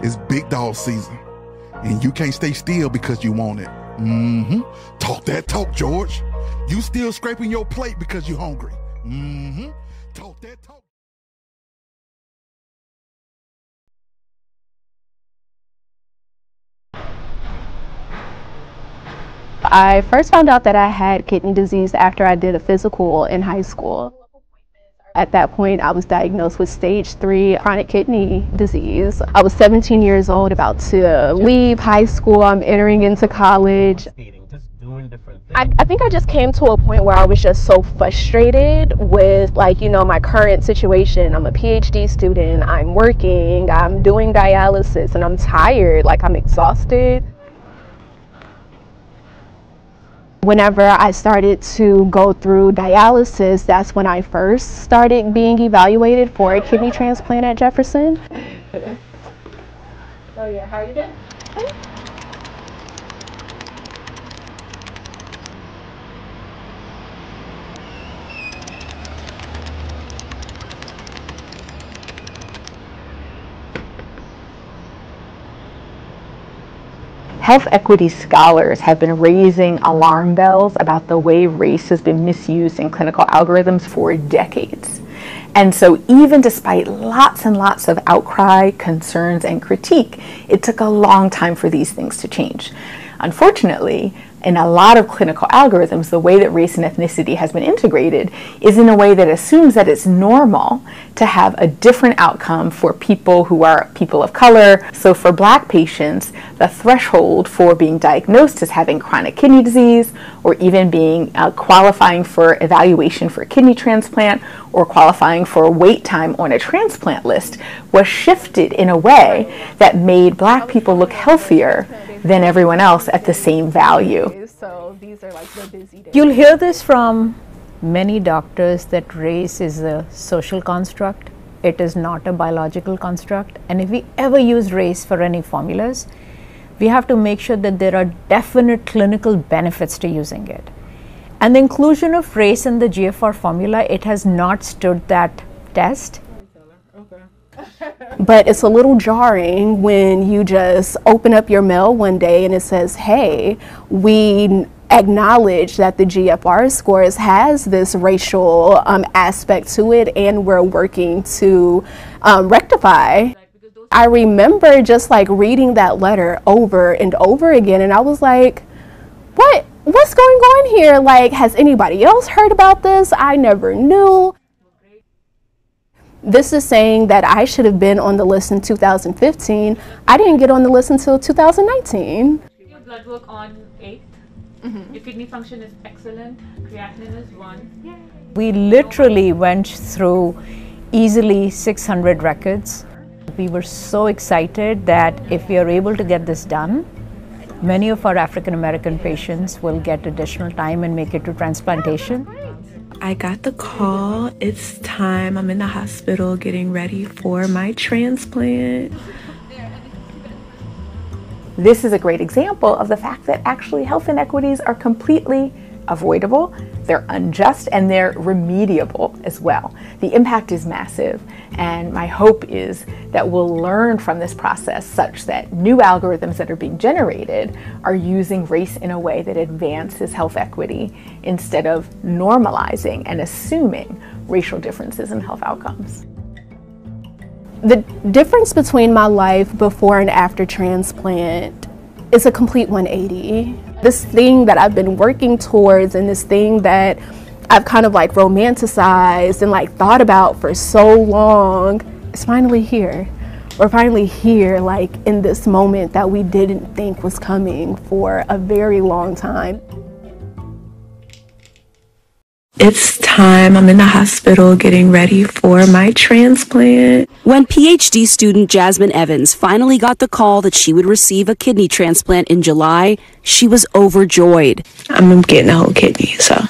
It's big dog season, and you can't stay still because you want it. Talk that talk, George. You still scraping your plate because you hungry. Talk that talk. I first found out that I had kidney disease after I did a physical in high school. At that point, I was diagnosed with stage 3 chronic kidney disease. I was 17 years old, about to leave high school. I'm entering into college. I think I just came to a point where I was just so frustrated with, like, you know, my current situation. I'm a PhD student, I'm working, I'm doing dialysis, and I'm tired, like I'm exhausted. Whenever I started to go through dialysis, that's when I first started being evaluated for a kidney transplant at Jefferson. Oh yeah, how are you doing? Health equity scholars have been raising alarm bells about the way race has been misused in clinical algorithms for decades. And so even despite lots and lots of outcry, concerns, and critique, it took a long time for these things to change. Unfortunately, in a lot of clinical algorithms, the way that race and ethnicity has been integrated is in a way that assumes that it's normal to have a different outcome for people who are people of color. So for Black patients, the threshold for being diagnosed as having chronic kidney disease, or even being qualifying for evaluation for a kidney transplant, or qualifying for wait time on a transplant list, was shifted in a way that made Black people look healthier than everyone else at the same value. So these are like the busy days. You'll hear this from many doctors that race is a social construct. It is not a biological construct. And if we ever use race for any formulas, we have to make sure that there are definite clinical benefits to using it. And the inclusion of race in the GFR formula, it has not stood that test. But it's a little jarring when you just open up your mail one day and it says, hey, we acknowledge that the GFR scores has this racial aspect to it, and we're working to rectify. I remember just like reading that letter over and over again, and I was like, what's going on here? Like, has anybody else heard about this? I never knew. This is saying that I should have been on the list in 2015. I didn't get on the list until 2019. Your blood work on 8th. Your kidney function is excellent. Creatinine is 1. Yay. We literally went through easily 600 records. We were so excited that if we are able to get this done, many of our African American patients will get additional time and make it to transplantation. I got the call. It's time. I'm in the hospital getting ready for my transplant. This is a great example of the fact that actually health inequities are completely avoidable, they're unjust, and they're remediable as well. The impact is massive, and my hope is that we'll learn from this process such that new algorithms that are being generated are using race in a way that advances health equity instead of normalizing and assuming racial differences in health outcomes. The difference between my life before and after transplant is a complete 180. This thing that I've been working towards, and this thing that I've kind of like romanticized and like thought about for so long, is finally here. We're finally here, like in this moment that we didn't think was coming for a very long time. It's time. I'm in the hospital getting ready for my transplant. When PhD student Jasmine Evans finally got the call that she would receive a kidney transplant in July, she was overjoyed. I'm getting a whole kidney, so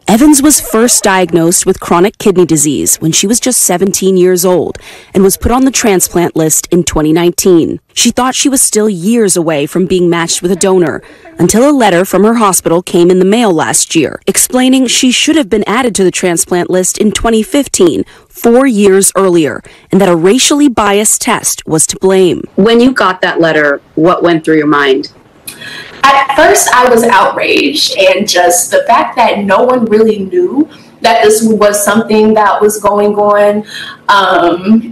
Evans was first diagnosed with chronic kidney disease when she was just 17 years old and was put on the transplant list in 2019. She thought she was still years away from being matched with a donor until a letter from her hospital came in the mail last year explaining she should have been added to the transplant list in 2015, 4 years earlier, and that a racially biased test was to blame. When you got that letter, what went through your mind? At first, I was outraged, and just the fact that no one really knew that this was something that was going on,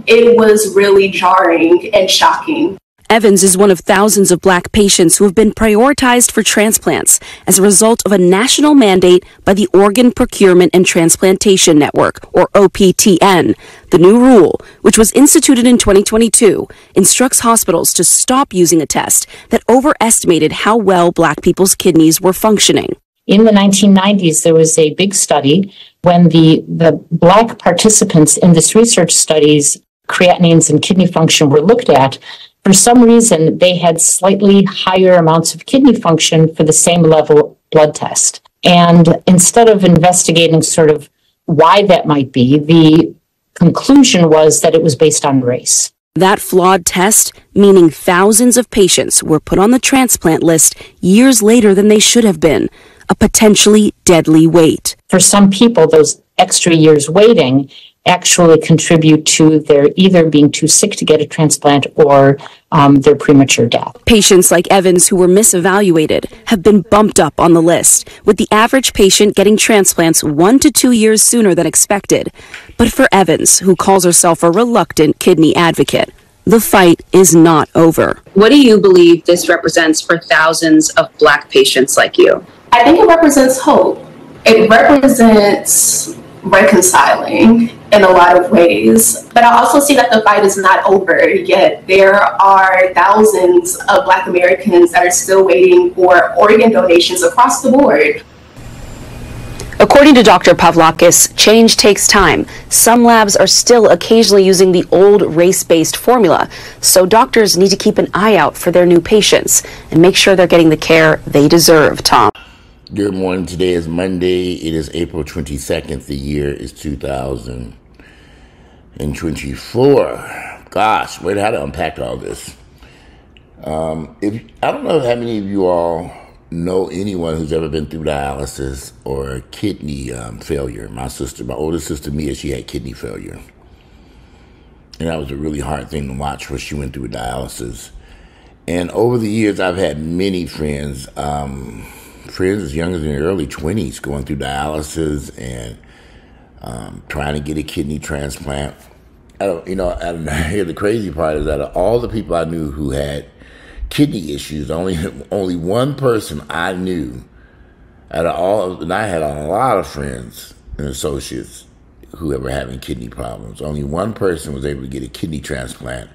it was really jarring and shocking. Evans is one of thousands of Black patients who have been prioritized for transplants as a result of a national mandate by the Organ Procurement and Transplantation Network, or OPTN. The new rule, which was instituted in 2022, instructs hospitals to stop using a test that overestimated how well Black people's kidneys were functioning. In the 1990s, there was a big study when the Black participants in this research studies, creatinines and kidney function were looked at. For some reason, they had slightly higher amounts of kidney function for the same level blood test. And instead of investigating sort of why that might be, the conclusion was that it was based on race. That flawed test, meaning thousands of patients were put on the transplant list years later than they should have been, a potentially deadly wait. For some people, those extra years waiting actually contribute to their either being too sick to get a transplant or their premature death. Patients like Evans who were misevaluated have been bumped up on the list, with the average patient getting transplants 1 to 2 years sooner than expected. But for Evans, who calls herself a reluctant kidney advocate, the fight is not over. What do you believe this represents for thousands of Black patients like you? I think it represents hope. It represents reconciling in a lot of ways. But I also see that the fight is not over yet. There are thousands of Black Americans that are still waiting for organ donations across the board. According to Dr. Pavlakis, change takes time. Some labs are still occasionally using the old race-based formula, so doctors need to keep an eye out for their new patients and make sure they're getting the care they deserve, Tom. Good morning. Today is Monday. It is April 22nd. The year is 2024. Gosh, wait, how to unpack all this? I don't know how many of you all know anyone who's ever been through dialysis or kidney failure. My older sister Mia, she had kidney failure. And that was a really hard thing to watch when she went through dialysis. And over the years, I've had many friends, friends as young as in their early 20s going through dialysis and trying to get a kidney transplant. Here the crazy part is that of all the people I knew who had kidney issues, only one person I knew and I had a lot of friends and associates who were having kidney problems. Only one person was able to get a kidney transplant.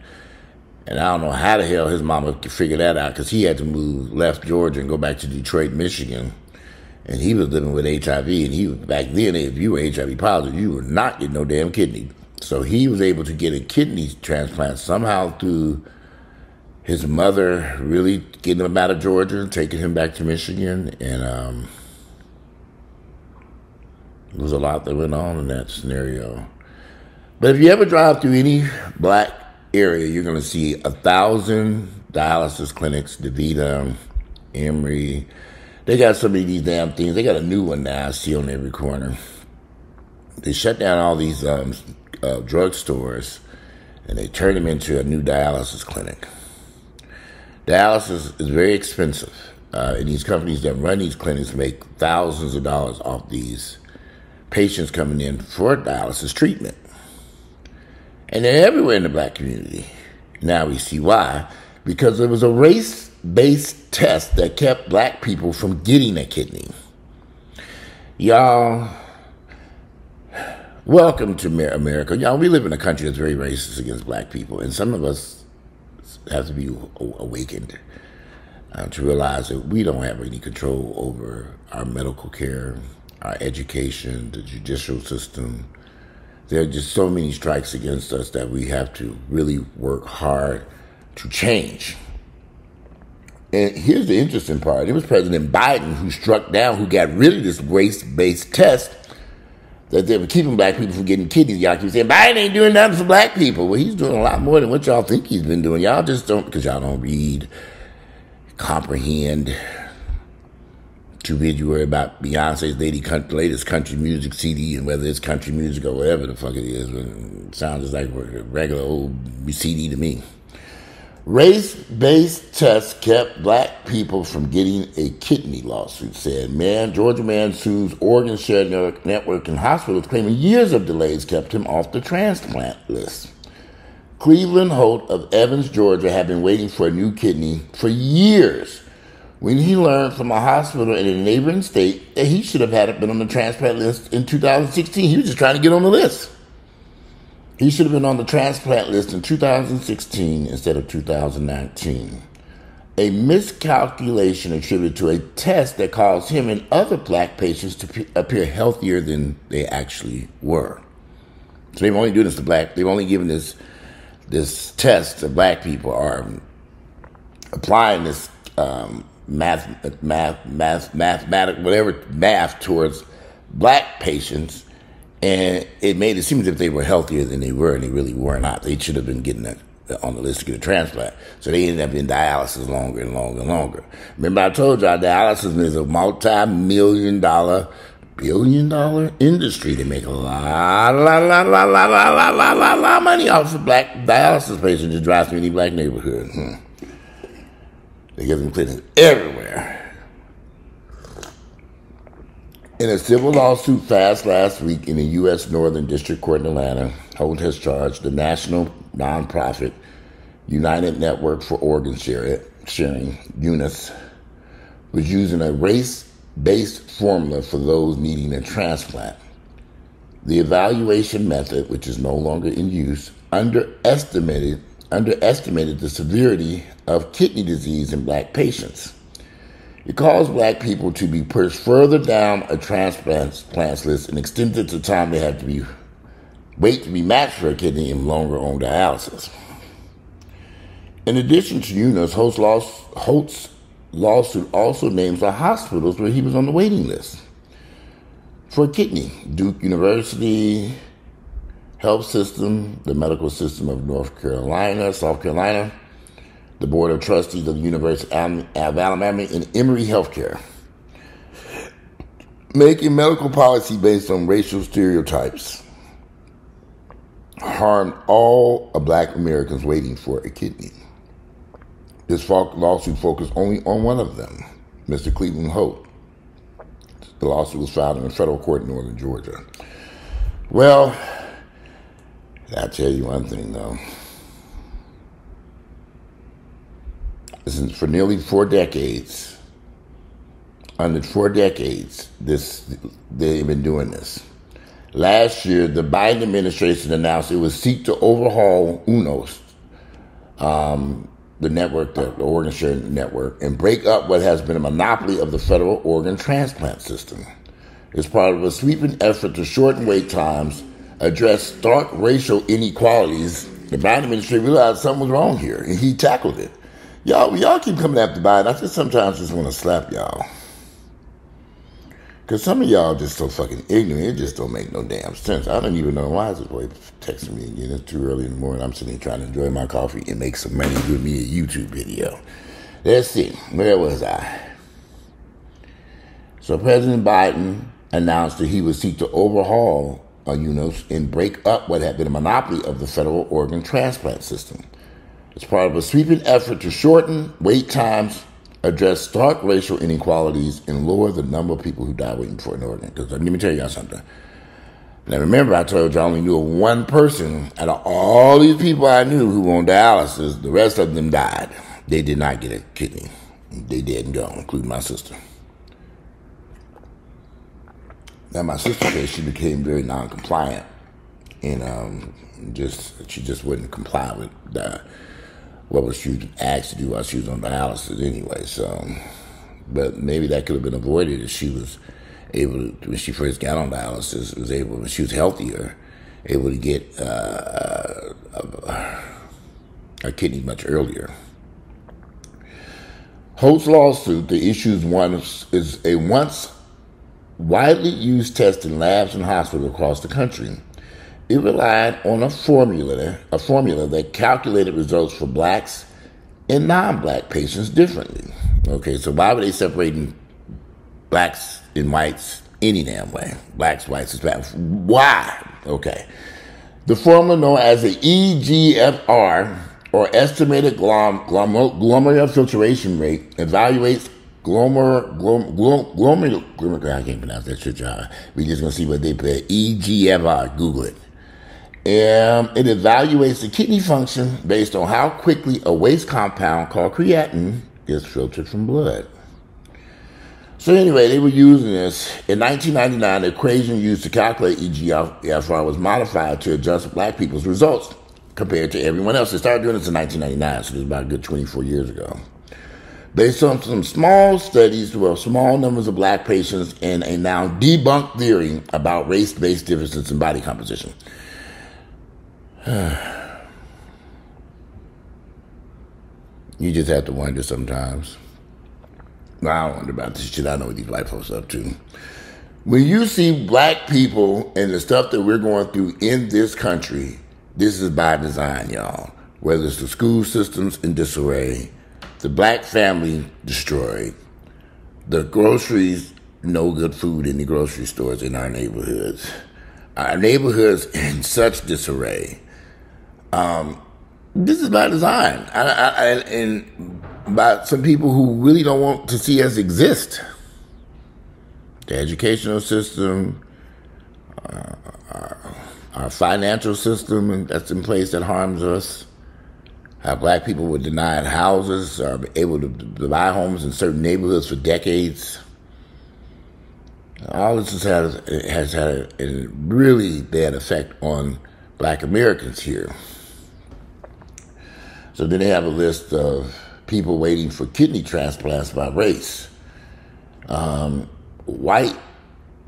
And I don't know how the hell his mama could figure that out, because he had to left Georgia and go back to Detroit, Michigan. And he was living with HIV. And back then, if you were HIV positive, you were not getting no damn kidney. So he was able to get a kidney transplant somehow through his mother really getting him out of Georgia and taking him back to Michigan. And there was a lot that went on in that scenario. But if you ever drive through any Black area, you're going to see 1,000 dialysis clinics, DaVita, Emory. They got so many of these damn things. They got a new one now I see on every corner. They shut down all these drugstores and they turn them into a new dialysis clinic. Dialysis is very expensive, and these companies that run these clinics make thousands of dollars off these patients coming in for dialysis treatment. And they're everywhere in the Black community. Now we see why. Because it was a race-based test that kept Black people from getting a kidney. Y'all, welcome to America. Y'all, we live in a country that's very racist against Black people. And some of us have to be awakened to realize that we don't have any control over our medical care, our education, the judicial system. There are just so many strikes against us that we have to really work hard to change. And here's the interesting part. It was President Biden who got rid of this race-based test that they were keeping black people from getting kidneys. Y'all keep saying, Biden ain't doing nothing for black people. Well, he's doing a lot more than what y'all think he's been doing. Y'all just don't, because y'all don't read, comprehend. Too busy worry about Beyonce's latest country music CD and whether it's country music or whatever the fuck it is. It sounds just like a regular old CD to me. Race-based tests kept black people from getting a kidney, lawsuit said. Georgia man sues organ share network and hospitals claiming years of delays kept him off the transplant list. Cleveland Holt of Evans, Georgia, had been waiting for a new kidney for years when he learned from a hospital in a neighboring state that he should have been on the transplant list in 2016. He was just trying to get on the list. He should have been on the transplant list in 2016 instead of 2019. A miscalculation attributed to a test that caused him and other black patients to appear healthier than they actually were. So they've only given this test to black people, are applying this math towards black patients, and it made it seem as if they were healthier than they were, and they really were not. They should have been getting on the list to get a transplant. So they ended up in dialysis longer and longer and longer. Remember I told y'all dialysis is a multi-million dollar, billion-dollar industry. They make a lot of money off of black dialysis patients that drive through any black neighborhood. They give them clinics everywhere. In a civil lawsuit passed last week in the U.S. Northern District Court in Atlanta, Holt has charged the national nonprofit United Network for Organ Sharing, UNIS, with using a race-based formula for those needing a transplant. The evaluation method, which is no longer in use, underestimated the severity of kidney disease in black patients. It caused black people to be pushed further down a transplant list and extended the time they have to wait to be matched for a kidney and longer on dialysis. In addition to UNIS, Holt's lawsuit also names the hospitals where he was on the waiting list for a kidney: Duke University Health System, the Medical System of South Carolina, the Board of Trustees of the University of Alabama, and Emory Healthcare, making medical policy based on racial stereotypes harmed all of black Americans waiting for a kidney. This lawsuit focused only on one of them, Mr. Cleveland Holt. The lawsuit was filed in a federal court in northern Georgia. Well, I'll tell you one thing, though. For nearly 4 decades, they've been doing this. Last year, the Biden administration announced it would seek to overhaul UNOS, the network, the organ sharing network, and break up what has been a monopoly of the federal organ transplant system. It's part of a sweeping effort to shorten wait times, address stark racial inequalities. The Biden administration realized something was wrong here, and he tackled it. Y'all keep coming after Biden. I sometimes just want to slap y'all. Because some of y'all just so fucking ignorant, it just don't make no damn sense. I don't even know why this boy texting me again. It's too early in the morning. I'm sitting here trying to enjoy my coffee and make some money with me a YouTube video. Let's see. Where was I? So President Biden announced that he would seek to overhaul UNOS and break up what had been a monopoly of the federal organ transplant system. It's part of a sweeping effort to shorten wait times, address stark racial inequalities, and lower the number of people who die waiting for an organ. Because let me tell y'all something. Now remember, I told you I only knew of one person out of all these people I knew who were on dialysis. The rest of them died. They did not get a kidney. They dead and gone, including my sister. Now my sister said she became very non-compliant, and she just wouldn't comply with what was she asked to do while she was on dialysis anyway. So, but maybe that could have been avoided if she was able to, when she first got on dialysis, when she was healthier, able to get a kidney much earlier. Holt's lawsuit, the issues one is a once widely used test in labs and hospitals across the country. It relied on a formula that calculated results for blacks and non-black patients differently. Okay, so why were they separating blacks and whites any damn way? Blacks, whites, Hispanics. Why? Okay. The formula known as the EGFR, or estimated glomerular filtration rate, evaluates I can't pronounce that shit, y'all. We just gonna see what they put. EGFR, Google it. It evaluates the kidney function based on how quickly a waste compound called creatinine gets filtered from blood. So anyway, they were using this. In 1999, the equation used to calculate EGFR was modified to adjust black people's results compared to everyone else. They started doing this in 1999, so it was about a good 24 years ago. Based on some small studies with small numbers of black patients and a now debunked theory about race-based differences in body composition. You just have to wonder sometimes. Well, I don't wonder about this shit. I know what these white folks are up to. When you see black people and the stuff that we're going through in this country, this is by design, y'all. Whether it's the school systems in disarray, the black family destroyed, the groceries, no good food in the grocery stores in our neighborhoods in such disarray. This is by design, and by some people who really don't want to see us exist. The educational system, our financial system that's in place that harms us. How black people were denied houses, are able to buy homes in certain neighborhoods for decades. All this has had a really bad effect on black Americans here. So then they have a list of people waiting for kidney transplants by race. White,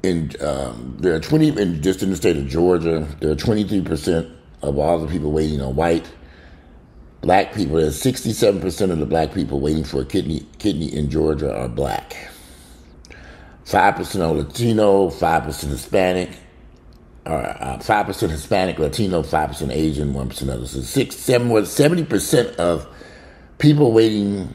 there are 20, just in the state of Georgia, there are 23% of all the people waiting on white. Black people, there's 67% of the black people waiting for a kidney in Georgia are black. 5% are Latino, 5% Hispanic, 5% Hispanic, Latino, 5% Asian, 1% others. So 70% of people waiting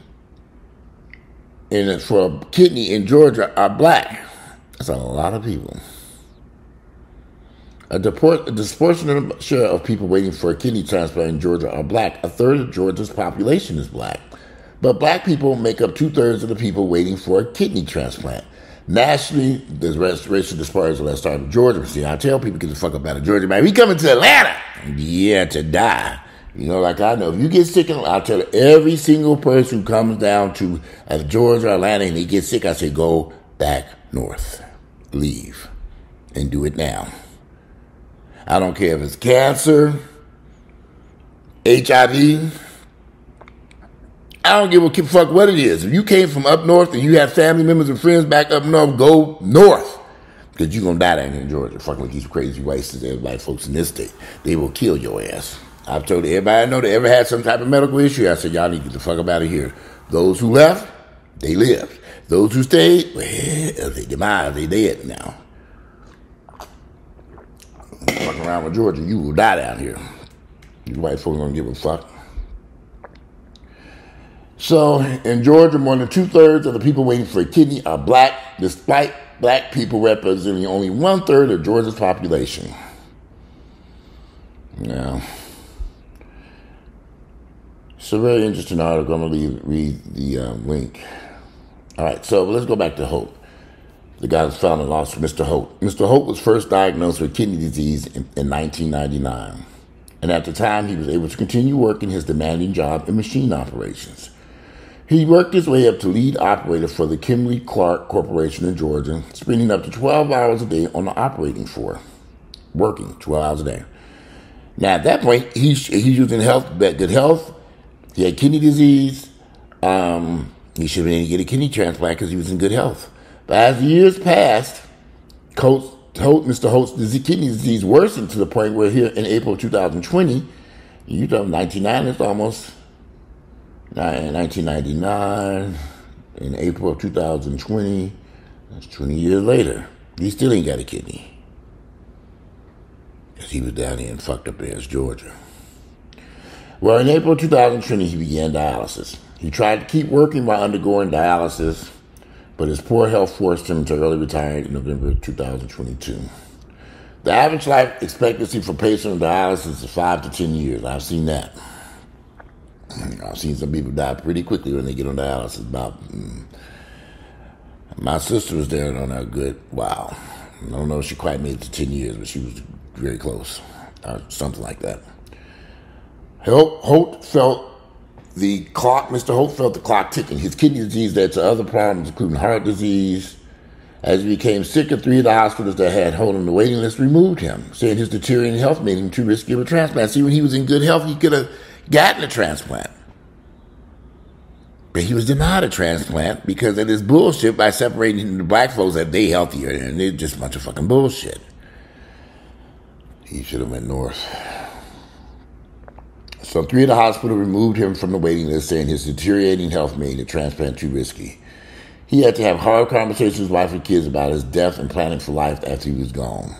for a kidney in Georgia are black. That's a lot of people. A disproportionate share of people waiting for a kidney transplant in Georgia are black. A third of Georgia's population is black. But black people make up 2/3 of the people waiting for a kidney transplant. Nationally, there's racial disparities that start in Georgia. See, I tell people, get the fuck up out of Georgia, man. We coming to Atlanta. Yeah, to die. You know, like I know, if you get sick, I'll tell every single person who comes down to Georgia or Atlanta and they get sick, I say, go back north. Leave. And do it now. I don't care if it's cancer, HIV. I don't give a fuck what it is. If you came from up north and you have family members and friends back up north, go north. Because you're going to die down here in Georgia. Fucking with these crazy white folks in this state. They will kill your ass. I've told everybody I know that ever had some type of medical issue, I said, y'all need to get the fuck up out of here. Those who left, they lived. Those who stayed, well, they demise, they dead now. Fucking around with Georgia, you will die down here. These white folks don't give a fuck. So, in Georgia, more than 2/3 of the people waiting for a kidney are black, despite black people representing only 1/3 of Georgia's population. Now, it's a very interesting article. I'm going to read the link. All right, so let's go back to Holt. The guy who's found and lost, Mr. Holt. Mr. Holt was first diagnosed with kidney disease in 1999. And at the time, he was able to continue working his demanding job in machine operations. He worked his way up to lead operator for the Kimberly-Clark Corporation in Georgia, spending up to 12 hours a day on the operating floor, working 12 hours a day. Now, at that point, he's using good health. He had kidney disease. He should have been able to get a kidney transplant because he was in good health. But as the years passed, Mr. Holt's kidney disease worsened to the point where here in April of 2020, you know, 1999, it's almost 1999, in April of 2020. That's 20 years later. He still ain't got a kidney. Because he was down here in fucked up ass Georgia. Well, in April 2020, he began dialysis. He tried to keep working while undergoing dialysis, but his poor health forced him to early retirement in November 2022. The average life expectancy for patients on dialysis is 5 to 10 years. I've seen that. I've seen some people die pretty quickly when they get on dialysis. My sister was there on a good while. I don't know if she quite made it to 10 years, but she was very close, or something like that. Holt felt the clock. Mr. Holt felt the clock ticking. His kidney disease led to other problems, including heart disease. As he became sicker, 3 of the hospitals that had Holt on the waiting list removed him, saying his deteriorating health made him too risky of a transplant. See, when he was in good health, he could have gotten a transplant. But he was denied a transplant because of this bullshit by separating the black folks that they healthier, and they're just a bunch of fucking bullshit. He should have went north. So 3 of the hospitals removed him from the waiting list, saying his deteriorating health made the transplant too risky. He had to have hard conversations with his wife and kids about his death and planning for life after he was gone.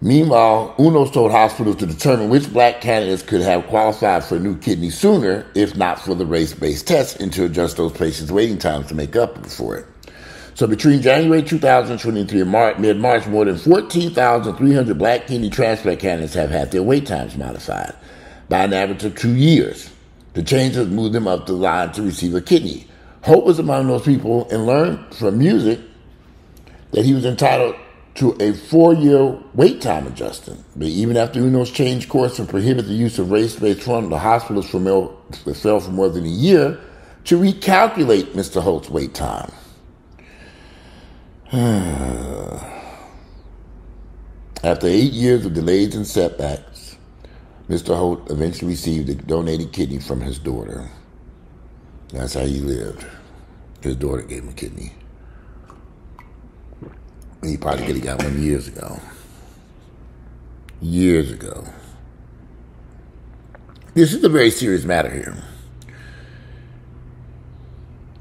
Meanwhile, UNOS told hospitals to determine which black candidates could have qualified for a new kidney sooner, if not for the race-based test, and to adjust those patients' waiting times to make up for it. So between January 2023 and mid-March, more than 14,300 black kidney transplant candidates have had their wait times modified by an average of 2 years. The change has moved them up the line to receive a kidney. Hope was among those people and learned from music that he was entitled to a 4-year wait time adjustment. But even after UNOS changed course and prohibited the use of race-based funding, the hospitals fell for more than a year to recalculate Mr. Holt's wait time. After 8 years of delays and setbacks, Mr. Holt eventually received a donated kidney from his daughter. That's how he lived. His daughter gave him a kidney. He probably could have got one years ago. Years ago. This is a very serious matter here.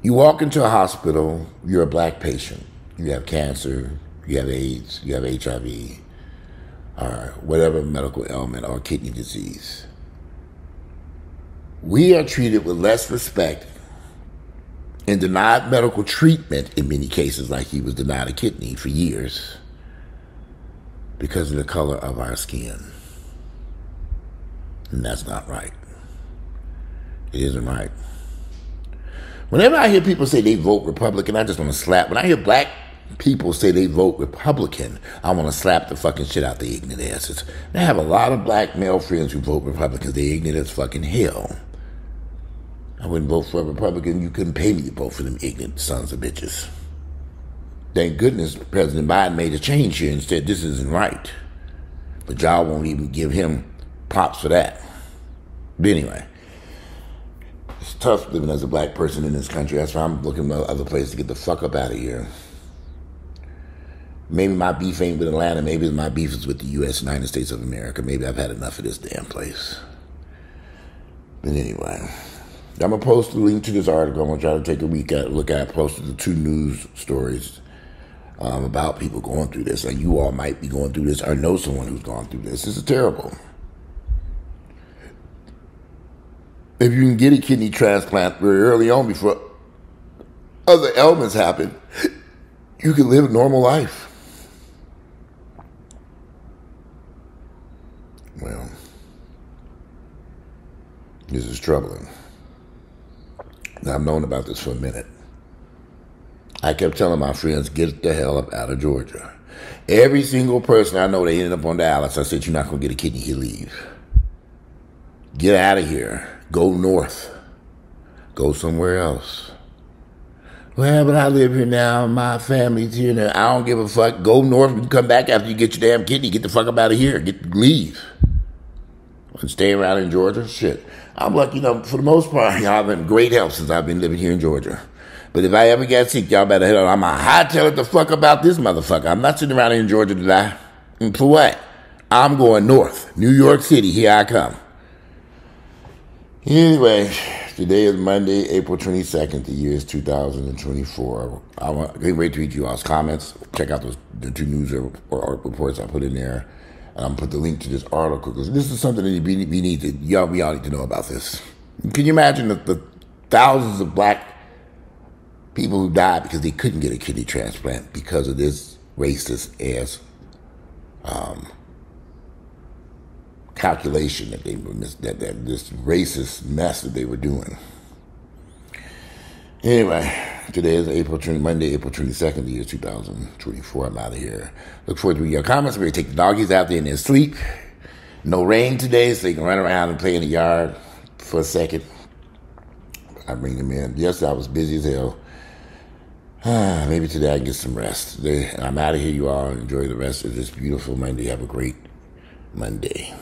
You walk into a hospital, you're a black patient. You have cancer, you have AIDS, you have HIV, or whatever medical ailment or kidney disease. We are treated with less respect and denied medical treatment in many cases, like he was denied a kidney for years because of the color of our skin. And that's not right. It isn't right. Whenever I hear people say they vote Republican, I just want to slap. When I hear black people say they vote Republican, I want to slap the fucking shit out their ignorant asses. And I have a lot of black male friends who vote Republicans. They're ignorant as fucking hell. I wouldn't vote for a Republican. You couldn't pay me to vote for them ignorant sons of bitches. Thank goodness President Biden made a change here and said this isn't right. But y'all won't even give him props for that. But anyway, it's tough living as a black person in this country. That's why I'm looking for other places to get the fuck up out of here. Maybe my beef ain't with Atlanta. Maybe my beef is with the United States of America. Maybe I've had enough of this damn place. But anyway, I'm going to post the link to this article. I'm going to try to take a look at it. I posted the 2 news stories about people going through this. And you all might be going through this or know someone who's gone through this. This is terrible. If you can get a kidney transplant very early on before other ailments happen, you can live a normal life. Well, this is troubling. Now, I've known about this for a minute. I kept telling my friends, get the hell up out of Georgia. Every single person I know that ended up on dialysis, I said, you're not going to get a kidney, you leave. Get out of here. Go north. Go somewhere else. Well, but I live here now. My family's here now. I don't give a fuck. Go north and come back after you get your damn kidney. Get the fuck up out of here. Leave. And stay around in Georgia? Shit. I'm lucky, for the most part, y'all have been in great health since I've been living here in Georgia. But if I ever get sick, y'all better head on. I'm going to hightail it the fuck about this motherfucker. I'm not sitting around here in Georgia to die. And for what? I'm going north. New York City. Here I come. Anyway, Today is Monday, April 22nd. The year is 2024. I can't wait to read you all's comments. Check out the 2 news reports I put in there. And I'm going to put the link to this article because this is something that we need to, we all need to know about this. Can you imagine the thousands of black people who died because they couldn't get a kidney transplant because of this racist ass calculation that this racist mess that they were doing. Anyway, today is Monday, April 22nd, the year 2024. I'm out of here. Look forward to reading your comments. We're going to take the doggies out there in their sleep. No rain today, so they can run around and play in the yard for a second. I bring them in. Yesterday I was busy as hell. Maybe today I can get some rest. I'm out of here, you all. Enjoy the rest of this beautiful Monday. Have a great Monday.